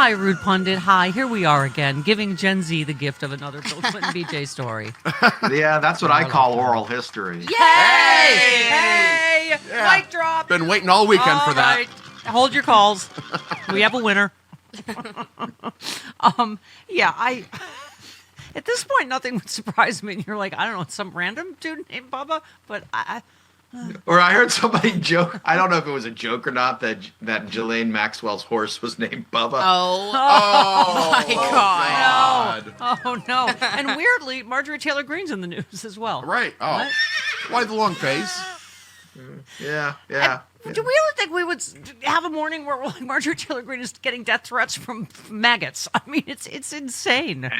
Hi, Rude Pundit. Hi, here we are again, giving Gen Z the gift of another Bill Clinton BJ story. Yeah, that's what I call oral history. Yay! Hey! Yeah. Mic drop. Been waiting all weekend for that. Right. Hold your calls. We have a winner. I at this point nothing would surprise me. You're like, I don't know, some random dude named Bubba, but Or I heard somebody joke. I don't know if it was a joke or not that Ghislaine Maxwell's horse was named Bubba. Oh my God. Oh no. And weirdly, Marjorie Taylor Greene's in the news as well. Right. Oh. What? Why the long face? Yeah. Do we really think we would have a morning where like Marjorie Taylor Greene is getting death threats from maggots? I mean, it's insane.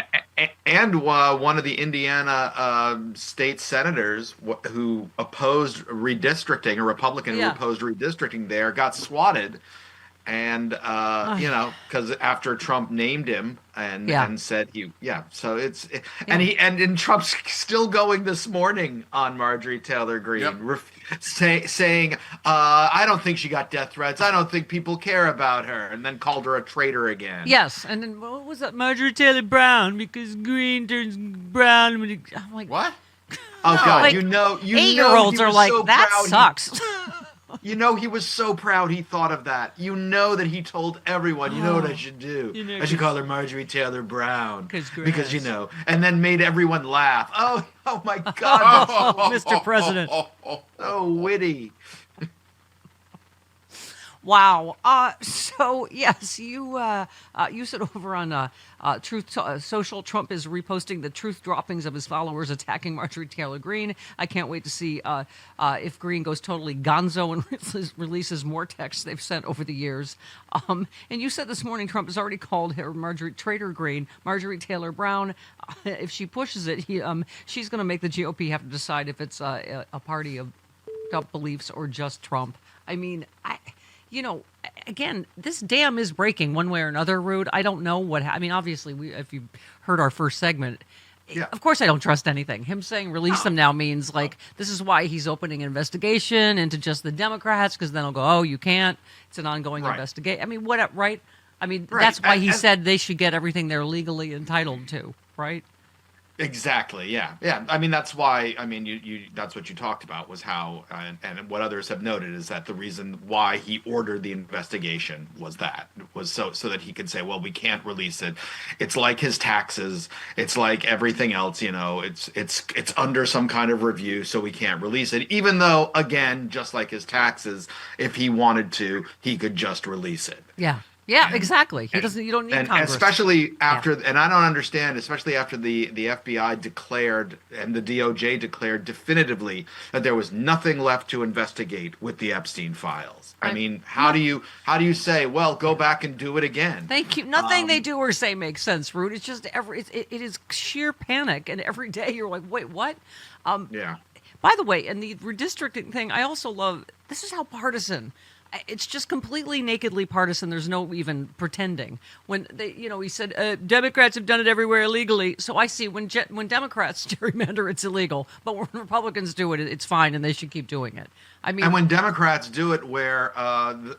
And one of the Indiana state senators who opposed redistricting, a Republican who opposed redistricting there, got swatted. And, because after Trump named him and said and Trump's still going this morning on Marjorie Taylor Greene, saying, I don't think she got death threats. I don't think people care about her. And then called her a traitor again. Yes. And then what was that? Marjorie Taylor Brown, because green turns brown. I'm like, what? Oh, God. Like, you know, 8-year-olds are like, so that proud. sucks. You know, he was so proud he thought of that. You know that he told everyone, you know what I should do? I should call her Marjorie Taylor Brown. Because, and then made everyone laugh. Oh my God. Mr. President. So witty. Wow. So yes, you said over on Truth Social, Trump is reposting the truth droppings of his followers attacking Marjorie Taylor Greene. I can't wait to see if Greene goes totally gonzo and releases more texts they've sent over the years. And you said this morning Trump has already called her Marjorie Taylor Brown. If she pushes it, she's going to make the GOP have to decide if it's a party of beliefs or just Trump. I mean, again, this dam is breaking one way or another, Rude. I don't know what... I mean, obviously, if you heard our first segment, of course I don't trust anything. Him saying release them now means, like, this is why he's opening an investigation into just the Democrats, because then he'll go, oh, you can't. It's an ongoing investigation. I mean, what, right? I mean, that's why he said they should get everything they're legally entitled to, right? Exactly. Yeah. I mean, that's why. I mean, you that's what you talked about was how, and what others have noted is that the reason why he ordered the investigation was so that he could say, well, we can't release it. It's like his taxes. It's like everything else. It's under some kind of review, so we can't release it. Even though, again, just like his taxes, if he wanted to, he could just release it. Yeah. Yeah, exactly. You don't need Congress. Especially after, and I don't understand, especially after the FBI declared and the DOJ declared definitively that there was nothing left to investigate with the Epstein files. I mean, how do you say, well, go back and do it again? Thank you. Nothing they do or say makes sense, Rude. It's just it is sheer panic, and every day you're like, wait, what? By the way, and the redistricting thing, I also love. This is how partisan. It's just completely nakedly partisan. There's no even pretending. When he said Democrats have done it everywhere illegally. So I see when Democrats gerrymander, it's illegal, but when Republicans do it, it's fine, and they should keep doing it. I mean, and when Democrats do it, where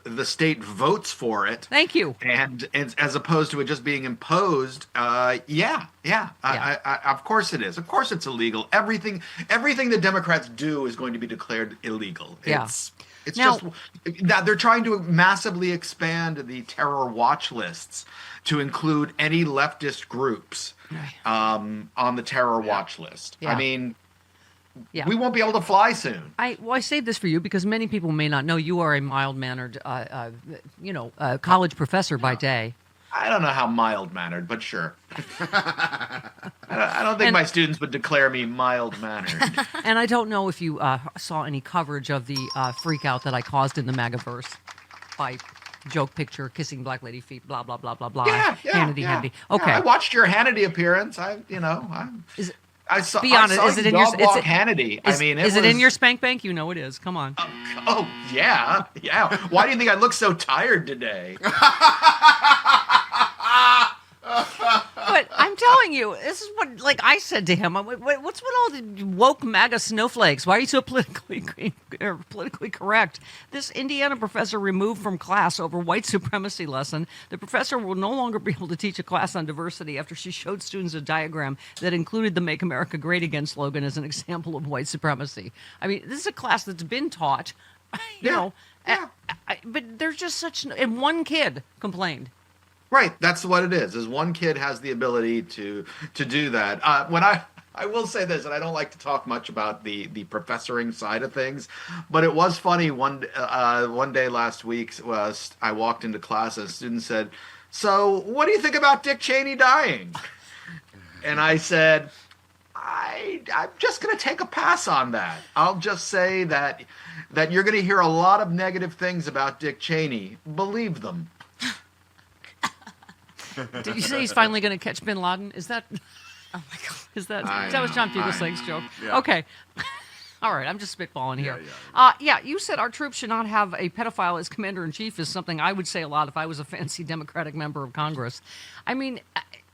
the state votes for it, thank you, and as opposed to it just being imposed, of course it is. Of course it's illegal. Everything the Democrats do is going to be declared illegal. It's just that they're trying to massively expand the terror watch lists to include any leftist groups on the terror watch list. I mean, we won't be able to fly soon. I say this for you because many people may not know you are a mild-mannered, college professor by day. I don't know how mild-mannered, but sure. I don't think my students would declare me mild-mannered. And I don't know if you saw any coverage of the freak out that I caused in the MAGAverse by joke picture, kissing black lady feet, blah, blah, blah, blah, blah. Hannity. Okay. I watched your Hannity appearance. I saw. Be honest. Is it in your? Hannity. Is it in your spank bank? You know it is. Come on. Oh yeah. Why do you think I look so tired today? But I'm telling you, this is what, like I said to him, what's with all the woke MAGA snowflakes? Why are you so politically correct? This Indiana professor removed from class over white supremacy lesson. The professor will no longer be able to teach a class on diversity after she showed students a diagram that included the Make America Great Again slogan as an example of white supremacy. I mean, this is a class that's been taught, you know, but there's just such, and one kid complained. Right, that's what it is one kid has the ability to do that. When I will say this, and I don't like to talk much about the professoring side of things, but it was funny one day last week, I walked into class and a student said, "So what do you think about Dick Cheney dying?" And I said, I'm just going to take a pass on that. I'll just say that you're going to hear a lot of negative things about Dick Cheney. Believe them. Did you say he's finally going to catch Bin Laden? Is that? Oh my God! That was John Fugelsang's joke? Yeah. Okay. All right, I'm just spitballing here. Yeah. You said our troops should not have a pedophile as commander-in-chief is something I would say a lot if I was a fancy Democratic member of Congress. I mean,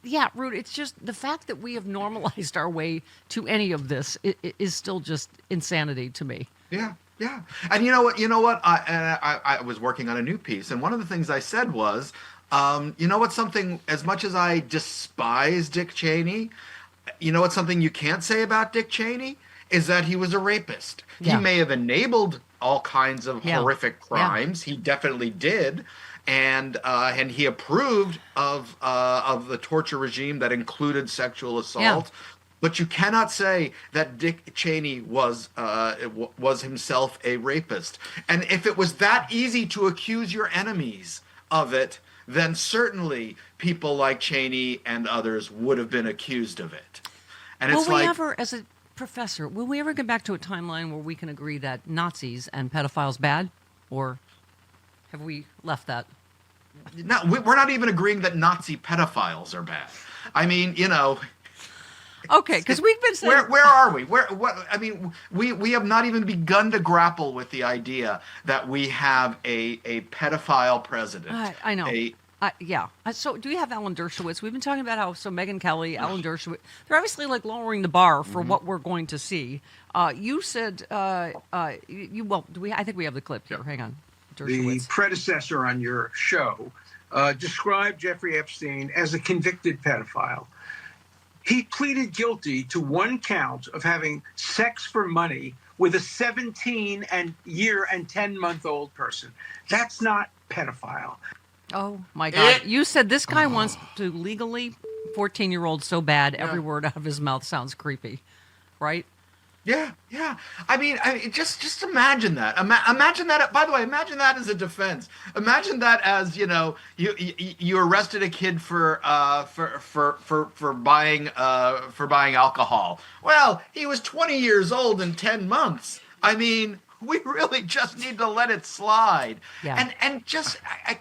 yeah, Rude, it's just the fact that we have normalized our way to any of this is still just insanity to me. Yeah. Yeah. And you know what? I was working on a new piece, and one of the things I said was, you know what, something, as much as I despise Dick Cheney, you know what, something you can't say about Dick Cheney is that he was a rapist. Yeah. He may have enabled all kinds of horrific crimes. He definitely did. And he approved of the torture regime that included sexual assault. Yeah. But you cannot say that Dick Cheney was himself a rapist. And if it was that easy to accuse your enemies of it, then certainly people like Cheney and others would have been accused of it. And it's like, as a professor, will we ever get back to a timeline where we can agree that Nazis and pedophiles bad? Or have we left that? no, we're not even agreeing that Nazi pedophiles are bad. I mean, you know. Okay, because we've been saying... Where are we? We have not even begun to grapple with the idea that we have a pedophile president. I know. Yeah. So do we have Alan Dershowitz? We've been talking about how Megyn Kelly, Alan Dershowitz, they're obviously like lowering the bar for what we're going to see. You said, I think we have the clip here. Hang on. The predecessor on your show described Jeffrey Epstein as a convicted pedophile. He pleaded guilty to one count of having sex for money with a 17-year and 10-month-old person. That's not pedophile. Oh, my God. You said this guy wants to legally 14-year-olds so bad, every word out of his mouth sounds creepy, right? Yeah. I mean, just imagine that. Imagine that. By the way, imagine that as a defense. Imagine that as, you know, you arrested a kid for buying alcohol. Well, he was 20 years old in 10 months. I mean, we really just need to let it slide. Yeah. And just I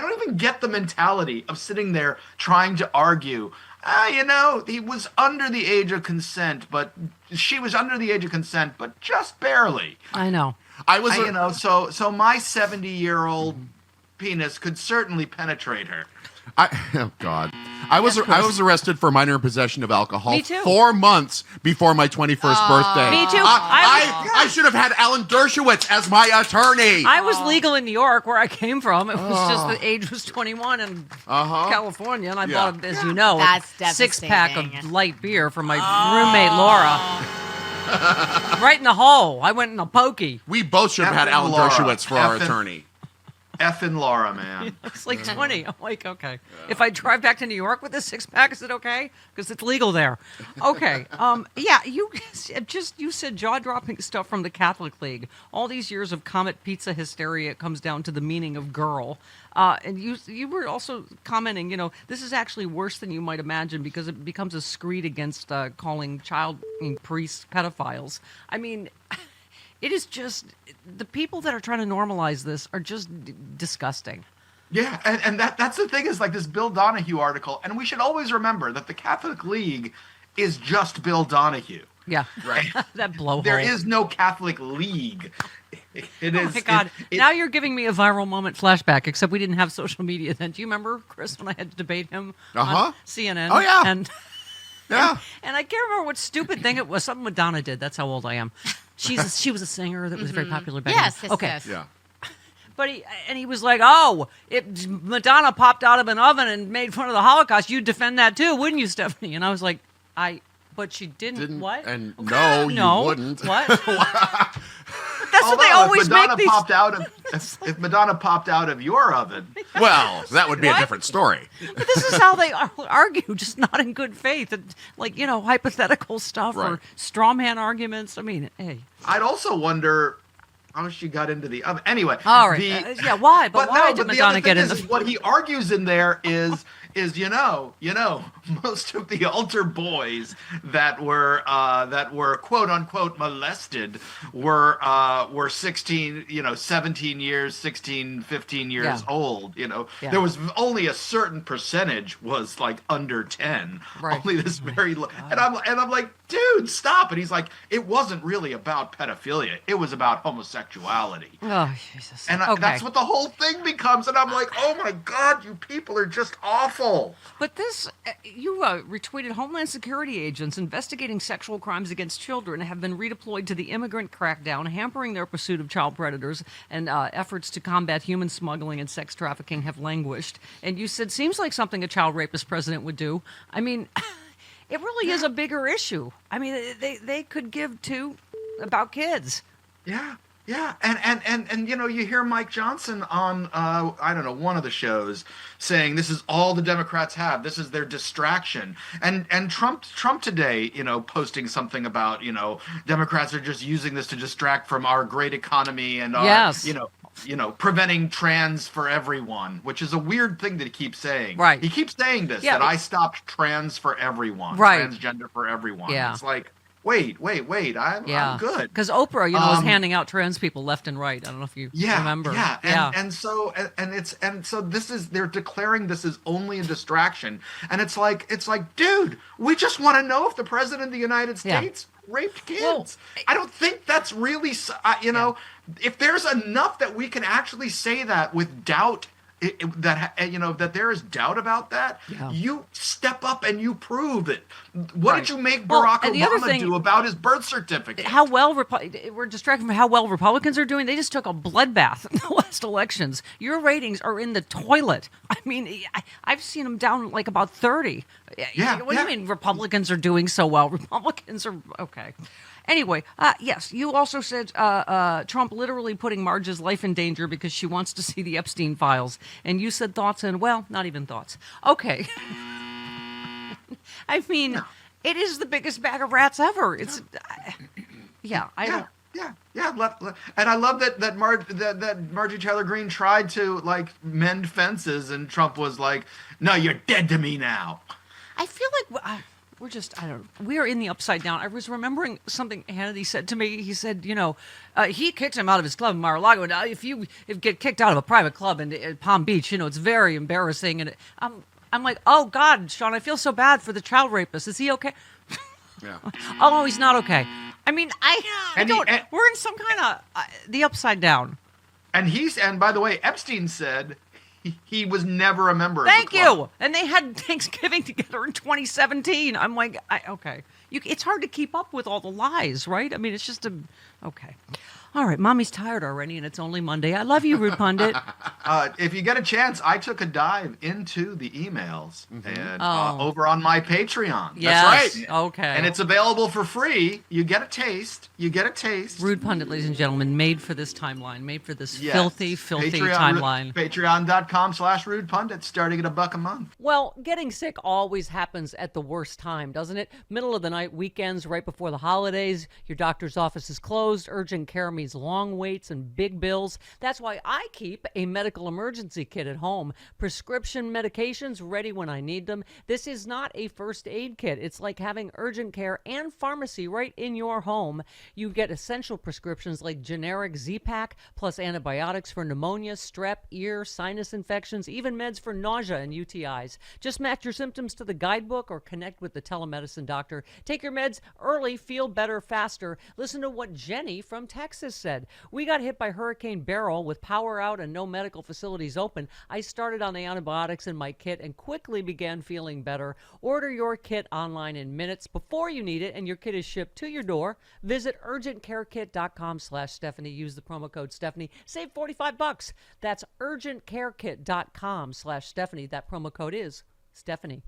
don't even get the mentality of sitting there trying to argue. You know, he was under the age of consent, but she was under the age of consent, but just barely. I know. So my 70-year-old penis could certainly penetrate her. Oh God! I was arrested for minor possession of alcohol. Me too. 4 months before my 21st birthday. Me too. I should have had Alan Dershowitz as my attorney. I was legal in New York, where I came from. It was just the age was 21 in California, and I bought, as you know, That's a 6-pack devastating. of light beer from my roommate Laura. Right in the hole. I went in a pokey. We both should have had Effing Alan Laura. Dershowitz for our Effing- attorney. Effing Laura, man. It's like 20. I'm like, okay. If I drive back to New York with this 6-pack, is it okay? Because it's legal there. Okay. Yeah, you said jaw-dropping stuff from the Catholic League. All these years of Comet Pizza hysteria, it comes down to the meaning of girl. And you were also commenting, you know, this is actually worse than you might imagine because it becomes a screed against calling priests pedophiles. I mean... It is just, the people that are trying to normalize this are just disgusting. Yeah, and that's the thing is like this Bill Donahue article, and we should always remember that the Catholic League is just Bill Donahue. Yeah. Right. That blowhole. There is no Catholic League. It Oh is. my God! it- Now you're giving me a viral moment flashback. Except we didn't have social media then. Do you remember, Chris, when I had to debate him on CNN? Oh, yeah. And Yeah. and I can't remember what stupid thing it was. Something Madonna did. That's how old I am. She was a singer that was very popular back Yes, then. yes, Okay. yes. Yeah. But he was like, "Oh, if Madonna popped out of an oven and made fun of the Holocaust, you'd defend that too, wouldn't you, Stephanie?" And I was like, But she didn't. What? And no, no, you wouldn't. What? But that's what they Although, always if Madonna make these. popped out of if Madonna popped out of your oven, Well, that would be a What? different story. But this is how they argue, just not in good faith, and like hypothetical stuff or Right. straw man arguments. I mean, hey. I'd also wonder how she got into the oven. Anyway, All right. Yeah. Why? But why did the Madonna other get thing in is the? what he argues in there is most of the altar boys that were quote unquote molested were 16, 17 years, 16, 15 years Yeah. old. Yeah. There was only a certain percentage was like under 10. Right. Only this very low. And I'm like, dude, stop. And he's like, it wasn't really about pedophilia. It was about homosexuality. Oh Jesus. And Okay. that's what the whole thing becomes. And I'm like, oh my God, you people are just awful. But this, you retweeted Homeland Security agents investigating sexual crimes against children have been redeployed to the immigrant crackdown, hampering their pursuit of child predators, and efforts to combat human smuggling and sex trafficking have languished. And you said, seems like something a child rapist president would do. I mean, it really is a bigger issue. I mean, they could give two about kids. Yeah. Yeah, and you hear Mike Johnson on I don't know, one of the shows saying this is all the Democrats have. This is their distraction. And Trump today, posting something about, Democrats are just using this to distract from our great economy and our Yes. preventing trans for everyone, which is a weird thing that he keeps saying. Right. He keeps saying this, Yeah. that I stopped trans for everyone, Right. transgender for everyone. Yeah. It's like, wait, I'm good. Because Oprah, was handing out trans people left and right. I don't know if you remember. Yeah, and so they're declaring this is only a distraction, and it's like, dude, we just want to know if the president of the United States raped kids. Well, I don't think that's really, if there's enough that we can actually say that with doubt. That there is doubt about that. Yeah. You step up and you prove it. What Right. did you make Well, Barack and the other Obama thing- do about his birth certificate? How well we're distracted from how well Republicans are doing. They just took a bloodbath in the last elections. Your ratings are in the toilet. I mean, I've seen them down like about 30. Yeah, What do you mean Republicans are doing so well? Republicans are okay. Anyway, yes, you also said Trump literally putting Marge's life in danger because she wants to see the Epstein files. And you said thoughts and, well, not even thoughts. Okay. I mean, it is the biggest bag of rats ever. It's, I don't. Yeah. And I love that Margie Taylor Greene tried to like mend fences, and Trump was like, "No, you're dead to me now." I feel like we're just, I don't know, we are in the upside down. I was remembering something Hannity said to me. He said, he kicked him out of his club in Mar-a-Lago. And if you get kicked out of a private club in Palm Beach, it's very embarrassing. And I'm like, oh, God, Sean, I feel so bad for the child rapist. Is he okay? Yeah. Oh, he's not okay. I mean, we're in some kind of the upside down. And by the way, Epstein said he was never a member of Thank the club. you. And they had Thanksgiving together in 2017. I'm like, okay. It's hard to keep up with all the lies, right? I mean, it's just okay. All right, Mommy's tired already, and it's only Monday. I love you, Rude Pundit. If you get a chance, I took a dive into the emails and Oh. Over on my Patreon. Yes. That's right. Okay. And it's available for free. You get a taste. Rude Pundit, ladies and gentlemen, made for this timeline, made for this Yes. filthy timeline. Patreon.com/Rude Pundit, starting at $1 a month. Well, getting sick always happens at the worst time, doesn't it? Middle of the night, weekends, right before the holidays, your doctor's office is closed, urgent care means long waits and big bills. That's why I keep a medical emergency kit at home. Prescription medications ready when I need them. This is not a first aid kit. It's like having urgent care and pharmacy right in your home. You get essential prescriptions like generic Z-Pak, plus antibiotics for pneumonia, strep, ear, sinus infections, even meds for nausea and UTIs. Just match your symptoms to the guidebook or connect with the telemedicine doctor. Take your meds early, feel better faster. Listen to what Jenny from Texas said, "We got hit by Hurricane Beryl with power out and no medical facilities open. I started on the antibiotics in my kit and quickly began feeling better. Order your kit online in minutes before you need it, and your kit is shipped to your door. Visit urgentcarekit.com/Stephanie. Use the promo code Stephanie. Save $45. That's urgentcarekit.com/Stephanie. That promo code is Stephanie.